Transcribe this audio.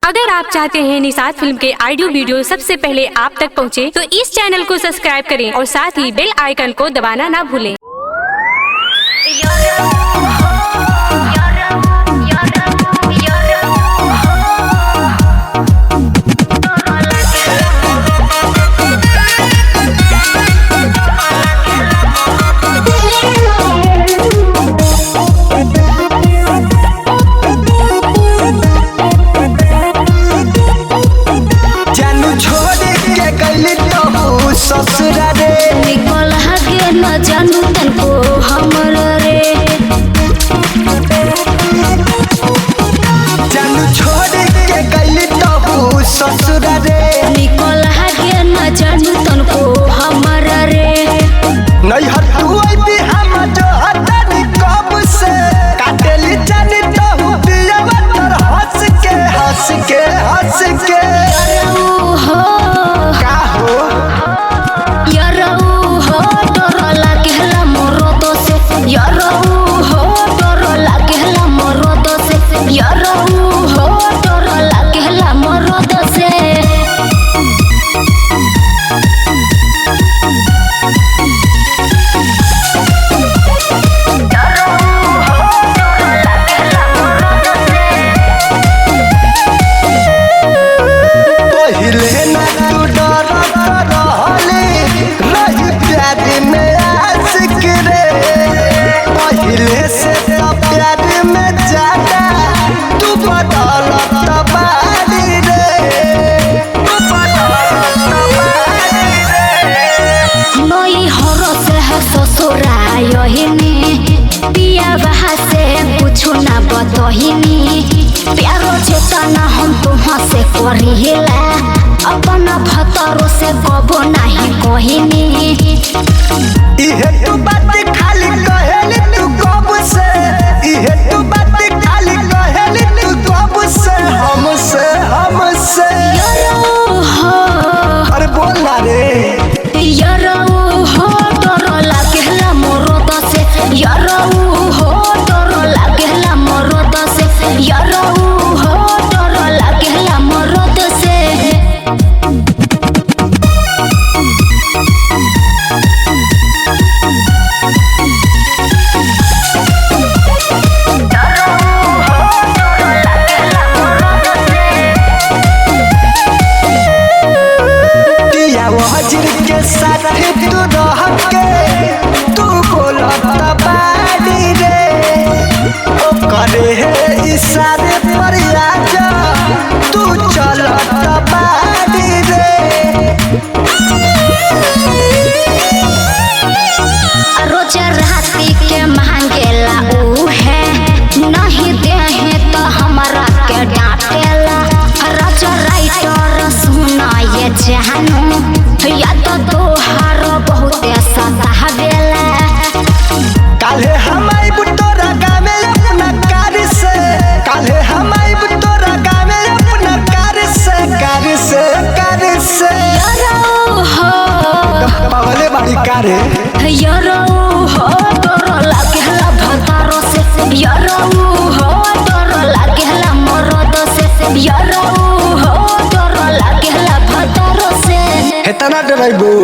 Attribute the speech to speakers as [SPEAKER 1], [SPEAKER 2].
[SPEAKER 1] अगर आप चाहते हैं निषाद फिल्म के ऑडियो वीडियो सबसे पहले आप तक पहुंचे, तो इस चैनल को सब्सक्राइब करें और साथ ही बेल आइकन को दबाना ना भूलें।
[SPEAKER 2] ससुरा रे
[SPEAKER 3] निकल हगे न जानू तनको हमर रे
[SPEAKER 2] जानू छोड़ के गइली तहु ससुरा रे
[SPEAKER 3] निकल हगे न जानू तनको हमर रे
[SPEAKER 2] नहीं हटू आई हम जो हटनी कब से काटेली जानी तहु दिया तर हंस के हंस के हंस के
[SPEAKER 3] हो
[SPEAKER 2] का हो
[SPEAKER 3] पिया बहा से कुछ ना बतहिनी प्यारो चेतना हम तुहाँ से करिला अपना भतरो से कबो नहीं कहिनी
[SPEAKER 2] इहे तू बात खाली कहेली तू कब से इहे तू बात खाली कहेली तू कब से हमसे हमसे अरे बोल ना रे
[SPEAKER 3] यारो हो डर लागेला मोर दसे यारो हो डर लागेला मोर दसे यारो हो डर लागेला मोर दसे
[SPEAKER 2] हजर के साथ तू रह के तू बोलत बाड़ी रे ओ करे है इशारे पर आजा तू चलत बाड़ी रे
[SPEAKER 3] रोज राती के मांगेला ऊ है नहीं दे है तो हमारा के डांटेला राजा राइटर सुना ये जानू या तो तोहार बहुत सतावेला
[SPEAKER 2] काले हम आइब तोरा गामे अपना कार से काले हम आइब तोरा गामे अपना कार से
[SPEAKER 3] यारो हो
[SPEAKER 2] पावले बाड़ी कारे
[SPEAKER 3] यारो हो डर लागेला भतारो से यारो हो डर लागेला मरद से यारो हो डर लागेला भतारो से
[SPEAKER 2] हेतना डराइबो।